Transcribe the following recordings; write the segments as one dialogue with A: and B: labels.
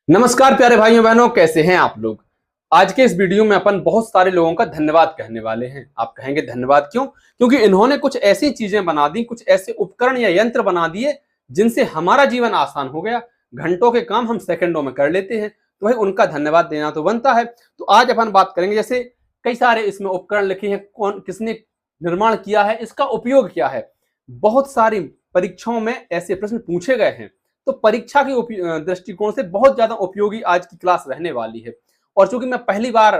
A: नमस्कार प्यारे भाइयों बहनों, कैसे हैं आप लोग। आज के इस वीडियो में अपन बहुत सारे लोगों का धन्यवाद कहने वाले हैं। आप कहेंगे धन्यवाद क्यों? क्योंकि इन्होंने कुछ ऐसी चीजें बना दी, कुछ ऐसे उपकरण या यंत्र बना दिए जिनसे हमारा जीवन आसान हो गया। घंटों के काम हम सेकंडों में कर लेते हैं, तो भाई उनका धन्यवाद देना तो बनता है। तो आज अपन बात करेंगे, जैसे कई सारे इसमें उपकरण लिखे हैं, कौन किसने निर्माण किया है, इसका उपयोग क्या है। बहुत सारी परीक्षाओं में ऐसे प्रश्न पूछे गए हैं, तो परीक्षा के दृष्टिकोण से बहुत ज्यादा उपयोगी आज की क्लास रहने वाली है। और चूंकि मैं पहली बार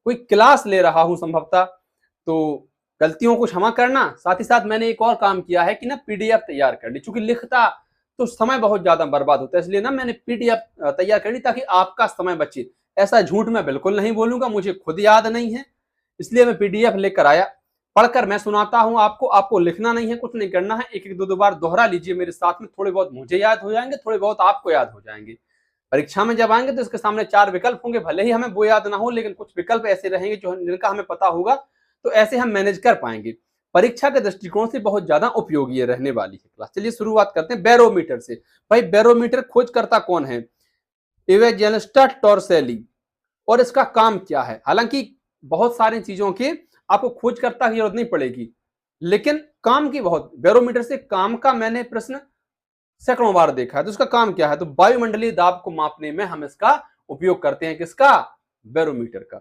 A: कोई क्लास ले रहा हूं संभवतः, तो गलतियों को क्षमा करना। साथ ही साथ मैंने एक और काम किया है कि ना पीडीएफ तैयार कर ली, चूंकि लिखता तो समय बहुत ज्यादा बर्बाद होता है, इसलिए ना मैंने पीडीएफ तैयार कर ली ताकि आपका समय बचे। ऐसा झूठ मैं बिल्कुल नहीं बोलूंगा, मुझे खुद याद नहीं है, इसलिए मैं पीडीएफ लेकर आया। पढ़कर मैं सुनाता हूं आपको, आपको लिखना नहीं है, कुछ नहीं करना है, एक एक दो दो बार दोहरा लीजिए मेरे साथ में। थोड़े बहुत मुझे याद हो जाएंगे, थोड़े बहुत आपको याद हो जाएंगे। परीक्षा में जब आएंगे तो इसके सामने 4 विकल्प होंगे, भले ही हमें वो याद ना हो, लेकिन कुछ विकल्प ऐसे रहेंगे जो जिनका हमें पता होगा, तो ऐसे हम मैनेज कर पाएंगे। परीक्षा के दृष्टिकोण से बहुत ज्यादा उपयोगी रहने वाली है क्लास। चलिए शुरुआत करते हैं बैरोमीटर से। भाई बैरोमीटर खोजकर्ता कौन है? इवेंजेलिस्टा टॉर्सेली। और इसका काम क्या है? हालांकि बहुत सारी चीजों की आपको खोजकर्ता की जरूरत नहीं पड़ेगी, लेकिन काम की बहुत। बैरोमीटर से काम का मैंने प्रश्न सैकड़ों बार देखा है। तो इसका काम क्या है? तो वायुमंडलीय दाब को मापने में हम इसका उपयोग करते हैं। किसका? बैरोमीटर का।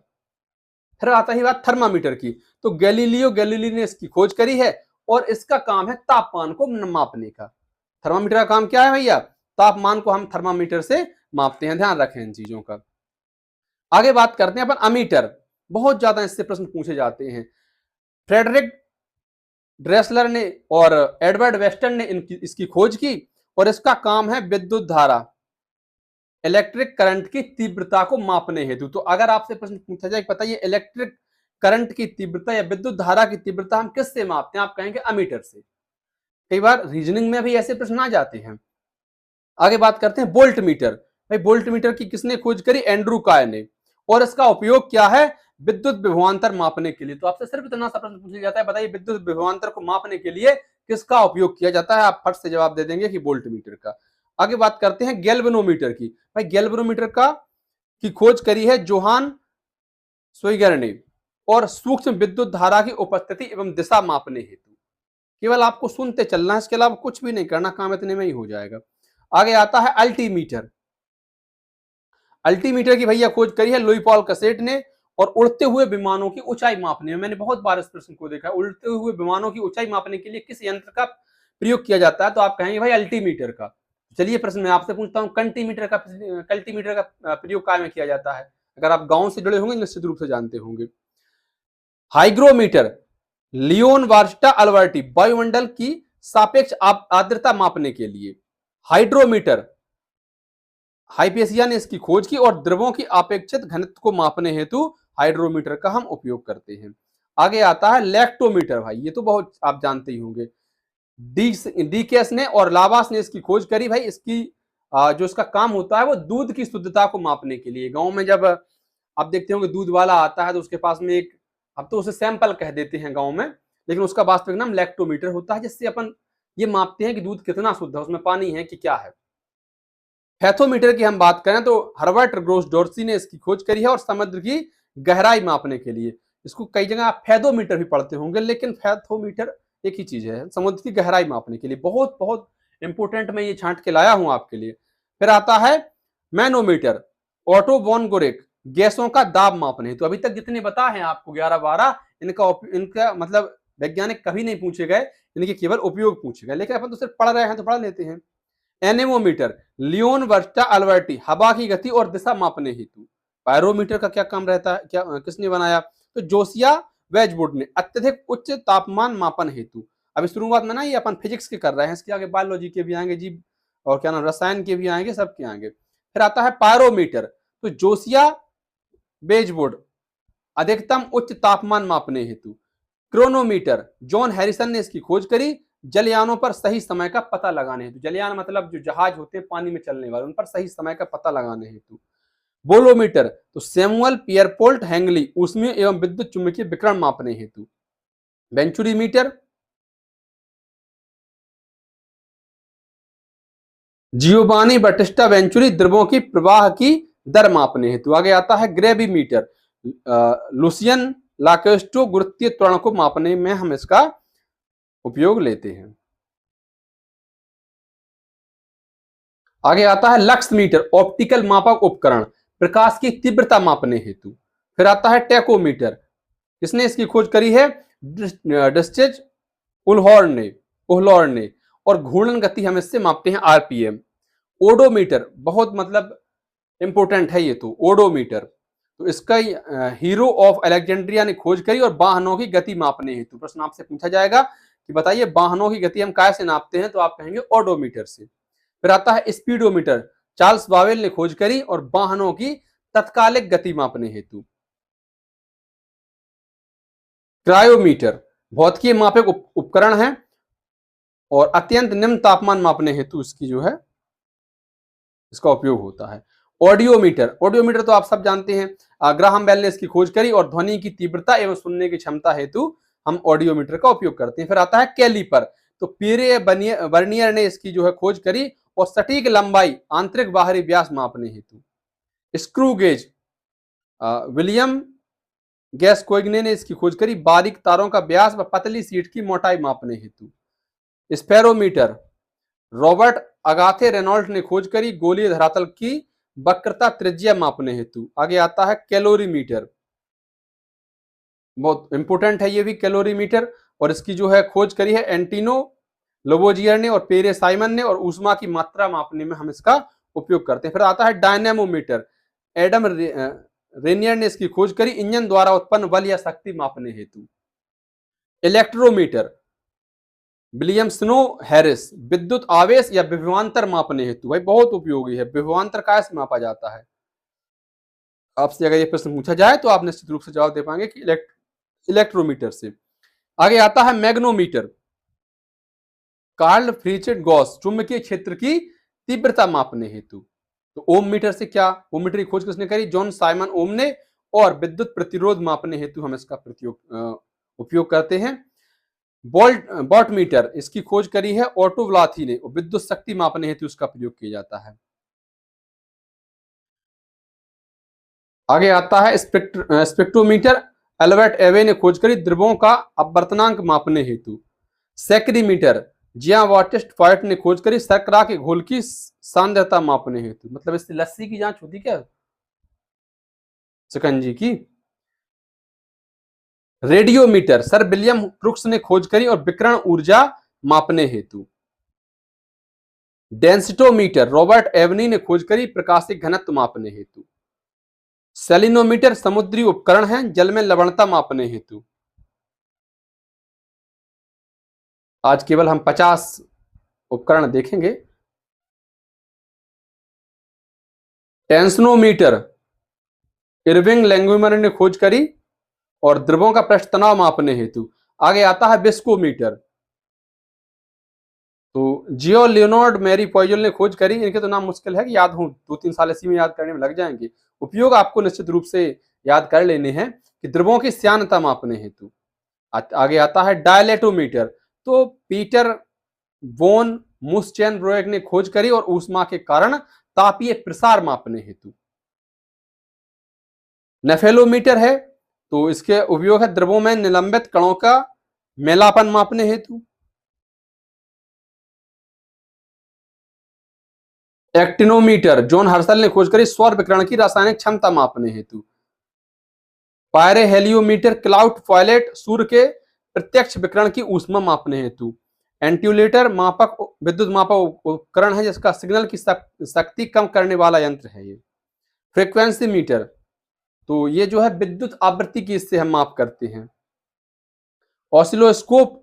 A: फिर आता ही बात थर्मामीटर की। तो गैलीलियो गैलीली ने इसकी खोज करी है और इसका काम है तापमान को मापने का। थर्मामीटर का काम क्या है भैया? तापमान को हम थर्मामीटर से मापते हैं, ध्यान रखें इन चीजों का। आगे बात करते हैं अपन अमीटर। बहुत ज्यादा इससे प्रश्न पूछे जाते हैं। फ्रेडरिक ड्रेसलर ने और एडवर्ड वेस्टन ने इसकी खोज की और इसका काम है विद्युत धारा, इलेक्ट्रिक करंट की तीव्रता को मापने हेतु। तो अगर आपसे प्रश्न पूछा जाए, बताइए इलेक्ट्रिक करंट की तीव्रता या विद्युत धारा की तीव्रता हम किससे मापते हैं? आप कहेंगे अमीटर से। कई बार रीजनिंग में भी ऐसे प्रश्न आ जाते हैं। आगे बात करते हैं वोल्ट मीटर। भाई वोल्ट मीटर की किसने खोज करी? एंड्रू काय ने। और इसका उपयोग क्या है? विद्युत विभवांतर मापने के लिए। तो आपसे सिर्फ इतना सा प्रश्न पूछा जाता है, बताइए विद्युत विभवांतर को मापने के लिए किसका उपयोग किया जाता है? आप फट से जवाब दे देंगे कि वोल्ट मीटर का। आगे बात करते हैं गैल्वेनोमीटर की। भाई गैल्वेनोमीटर का की खोज करी है जोहान स्विगर ने और सूक्ष्म विद्युत धारा की उपस्थिति एवं दिशा मापने हेतु। केवल आपको सुनते चलना है, इसके अलावा कुछ भी नहीं करना, काम इतने में ही हो जाएगा। आगे आता है अल्टीमीटर। अल्टीमीटर की भैया खोज करी है लुई पॉल कसेट ने और उड़ते हुए विमानों की ऊंचाई मापने में। मैंने बहुत बार इस प्रश्न को देखा है, उड़ते हुए विमानों की ऊंचाई मापने के लिए किस यंत्र का प्रयोग किया जाता है? तो आप कहेंगे भाई अल्टीमीटर का। चलिए प्रश्न मैं आपसे पूछता हूँ, कल्टीमीटर का प्रयोग काय में किया जाता है? अगर आप गांव से जुड़े होंगे निश्चित रूप से जानते होंगे। हाइग्रोमीटर, लियोन वार्स्टा अल्बर्टी, वायुमंडल की सापेक्ष आर्द्रता मापने के लिए। हाइड्रोमीटर, हाइपेसिया ने इसकी खोज की और द्रवों की अपेक्षित घनत्व को मापने हेतु हाइड्रोमीटर का हम उपयोग करते हैं। आगे आता है लैक्टोमीटर। भाई ये तो बहुत आप जानते ही होंगे। डीकेस ने और लावास ने इसकी खोज करी। भाई इसकी जो इसका काम होता है वो दूध की शुद्धता को मापने के लिए। गांव में जब आप देखते होंगे दूध वाला आता है तो उसके पास में एक, अब तो उसे सैंपल कह देते हैं गांव में, लेकिन उसका वास्तविक नाम लैक्टोमीटर होता है, जिससे अपन ये मापते हैं कि दूध कितना शुद्ध है, उसमें पानी है कि क्या है। फैथोमीटर की हम बात करें तो हर्बर्ट ग्रोस डॉर्सी ने इसकी खोज करी है और समुद्र की गहराई मापने के लिए। इसको कई जगह आप फैथोमीटर भी पढ़ते होंगे, लेकिन फैथोमीटर एक ही चीज है, समुद्र की गहराई मापने के लिए। बहुत बहुत इंपोर्टेंट मैं ये छांट के लाया हूं आपके लिए। फिर आता है मैनोमीटर, ऑटो वॉन गोरेक, गैसों का दाब मापने। तो अभी तक जितने बता हैं आपको 11-12, इनका मतलब वैज्ञानिक कभी नहीं पूछे गए, इनके केवल उपयोग पूछे गए, लेकिन अपन तो सिर्फ पढ़ रहे हैं तो पढ़ लेते हैं। एनेमोमीटर, लियोन वर्स्टा अल्बर्टी, हवा की गति और दिशा मापने हेतु। पायरोमीटर का क्या काम रहता है? क्या किसने बनाया? तो जोसिया वेजवुड ने, अत्यधिक उच्च तापमान मापन हेतु। अभी शुरुआत में ना ये अपन फिजिक्स के कर रहे हैं, इसके आगे बायोलॉजी के भी आएंगे जी, और क्या नाम रसायन के भी आएंगे, सबके आएंगे। फिर आता है पायरोमीटर। तो जोसिया वेजवुड, अधिकतम उच्च तापमान मापने हेतु। क्रोनोमीटर, जॉन हैरिसन ने इसकी खोज करी जलयानों पर सही समय का पता लगाने हेतु। जलयान मतलब जो जहाज होते हैं पानी में चलने वाले, उन पर सही समय का पता लगाने हेतु। बोलोमीटर, तो सैमुअल पियरपोल्ट हैंगली, ऊष्मीय एवं विद्युत चुंबकीय विकिरण मापने हेतु। वेंचुरीमीटर, जियोवानी बटिस्टा वेंचुरी द्रवों की प्रवाह की दर मापने हेतु। आगे आता है ग्रेविमीटर, लुसियन लाकेस्टो गुरुत्वीय त्वरण को मापने में हम इसका उपयोग लेते हैं। आगे आता है लक्स मीटर, ऑप्टिकल मापक उपकरण, प्रकाश की तीव्रता मापने हेतु। फिर आता है टेकोमीटर, किसने इसकी खोज करी है? डिस्टेज उल्हॉर्न ने। और घूर्णन गति हम इससे मापते हैं आरपीएम। ओडोमीटर, बहुत मतलब इंपोर्टेंट है ये तो, ओडोमीटर तो इसका हीरो ऑफ अलेक्जेंड्रिया ने खोज करी और वाहनों की गति मापने हेतु। प्रश्न आपसे पूछा जाएगा कि बताइए वाहनों की गति हम कैसे नापते हैं, तो आप कहेंगे ओडोमीटर से। फिर आता है स्पीडोमीटर, चार्ल्स बावेल ने खोज करी और वाहनों की तत्कालिक गति मापने हेतु। क्रायोमीटर, भौतिकीय मापक उपकरण है और अत्यंत निम्न तापमान मापने हेतु इसकी जो है इसका उपयोग होता है। ऑडियोमीटर, ऑडियोमीटर तो आप सब जानते हैं, ग्राहम बेल ने इसकी खोज करी और ध्वनि की तीव्रता एवं सुनने की क्षमता हेतु हम ऑडियोमीटर का उपयोग करते हैं। फिर आता है कैलीपर, तो पीरे बर्नियर ने इसकी जो है खोज करी और सटीक लंबाई आंतरिक बाहरी व्यास मापने हेतु। स्क्रू गेज, विलियम गैस्कोइग्ने ने इसकी खोज करी, बारीक तारों का व्यास व पतली सीट की मोटाई मापने हेतु। स्पेरोमीटर, रॉबर्ट अगाथे रेनॉल्ट ने खोज करी, गोलीय धरातल की वक्रता त्रिज्या मापने हेतु। आगे आता है कैलोरीमीटर, बहुत इंपोर्टेंट है ये भी कैलोरीमीटर, और इसकी जो है खोज करी है एंटिनो लोबोजियर ने और पेरे साइमन ने, और ऊष्मा की मात्रा मापने में हम इसका उपयोग करते हैं। फिर आता है डायनेमोमीटर, एडम रेनियर ने इसकी खोज करी, इंजन द्वारा उत्पन्न बल या शक्ति मापने हेतु। इलेक्ट्रोमीटर, विलियम स्नो हैरिस, विद्युत आवेश या विभवांतर मापने हेतु। भाई बहुत उपयोगी है, विभवांतर कैसे मापा जाता है, आपसे अगर ये प्रश्न पूछा जाए तो आप निश्चित रूप से जवाब दे पाएंगे कि इलेक्ट्रोमीटर से। आगे आता है मैग्नोमीटर, कार्ल फ्रिचिड गॉस, चुंबकीय क्षेत्र की तीव्रता मापने हेतु। तो ओम मीटर से क्या, ओम मीटर की खोज किसने करी? जॉन साइमन ओम ने, और विद्युत प्रतिरोध मापने हेतु हम इसका उपयोग करते हैं। वॉट मीटर, इसकी खोज करी है ऑटो व्लाथी ने, और विद्युत शक्ति मापने हेतु इसका प्रयोग किया जाता है। आगे आता है स्पेक्ट्रोमीटर, एल्बर्ट एवे ने खोज करी, द्रव्यों का अपवर्तनांक मापने हेतु। सेक्रीमीटर, जिया बाटिस्ट फॉयट ने खोज करी, शर्करा के घोल की सांद्रता मापने हेतु। मतलब इससे लस्सी की जांच होती क्या, शिकंजी की। रेडियोमीटर, सर विलियम क्रुक्स ने खोज करी और विकिरण ऊर्जा मापने हेतु। डेंसिटोमीटर, रॉबर्ट एवनी ने खोज करी, प्रकाशिक घनत्व मापने हेतु। सेलिनोमीटर, समुद्री उपकरण है, जल में लवणता मापने हेतु। आज केवल हम 50 उपकरण देखेंगे। टेंसनोमीटर, इरविंग लैंगुमर ने खोज करी और द्रवों का पृष्ठ तनाव मापने हेतु। आगे आता है विस्कोमीटर, तो जियो लियोनार्ड मैरी पॉइजल ने खोज करी। इनके तो नाम मुश्किल है कि याद हो, 2-3 साल इसी में याद करने में लग जाएंगे। उपयोग आपको निश्चित रूप से याद कर लेने हैं कि द्रवों की श्यानता मापने हेतु। आगे आता है डायलेटोमीटर, तो पीटर वोन मुस्चेन रोएक ने खोज करी और ऊष्मा के कारण तापीय प्रसार मापने हेतु। नेफेलोमीटर है, तो इसके उपयोग है द्रवों में निलंबित कणों का मेलापन मापने हेतु। एक्टिनोमीटर, जॉन हर्शल ने खोज करी, सौर विकिरण की रासायनिक क्षमता मापने हेतु। पायरेहेलियोमीटर, क्लाउड फॉयलेट, सूर्य के प्रत्यक्ष विकिरण की ऊष्मा मापने हेतु। एंट्यूलेटर, मापक विद्युत मापक उपकरण है जिसका सिग्नल की शक्ति कम करने वाला यंत्र है ये। फ्रीक्वेंसी मीटर, तो ये जो है विद्युत आवृत्ति की इससे हम माप करते हैं। ऑसिलोस्कोप,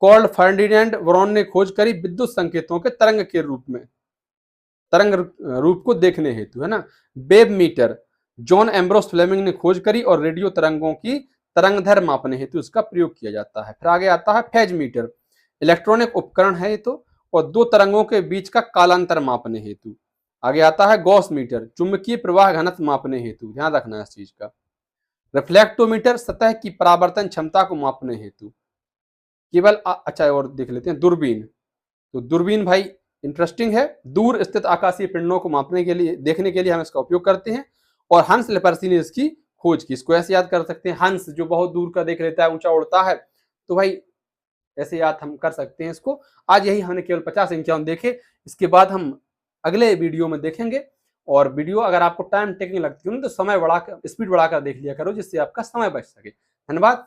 A: कॉल्ड फर्डिनेंड वॉरन ने खोज करी, विद्युत संकेतों के तरंग के रूप में, तरंग रूप को देखने हेतु, है ना। Wave meter, John Ambrose Fleming ने खोज करी और रेडियो तरंगों की तरंगदैर्घ्य मापने हेतु इसका प्रयोग किया जाता है। फिर आगे आता है फेज मीटर, इलेक्ट्रॉनिक उपकरण है ये तो, और दो तरंगों के बीच का कालांतर मापने हेतु। आगे आता है गॉस मीटर, चुंबकीय प्रवाह घनत्व मापने हेतु, ध्यान रखना है इस चीज का। रिफ्लेक्टोमीटर, सतह की परावर्तन क्षमता को मापने हेतु। केवल अच्छा और देख लेते हैं दूरबीन, तो दूरबीन भाई इंटरेस्टिंग है। दूर स्थित आकाशीय पिंडों को मापने के लिए, देखने के लिए हम इसका उपयोग करते हैं। और हंस लेपर्सी ने इसकी खोज की। इसको ऐसे याद कर सकते हैं, हंस जो बहुत दूर का देख लेता है, ऊंचा उड़ता है, तो भाई ऐसे याद हम कर सकते हैं इसको। आज यही हमने केवल 50 51 देखे, इसके बाद हम अगले वीडियो में देखेंगे। और वीडियो अगर आपको टाइम टेकिंग लगती है तो समय बढ़ाकर, स्पीड बढ़ाकर देख लिया करो, जिससे आपका समय बच सके। धन्यवाद।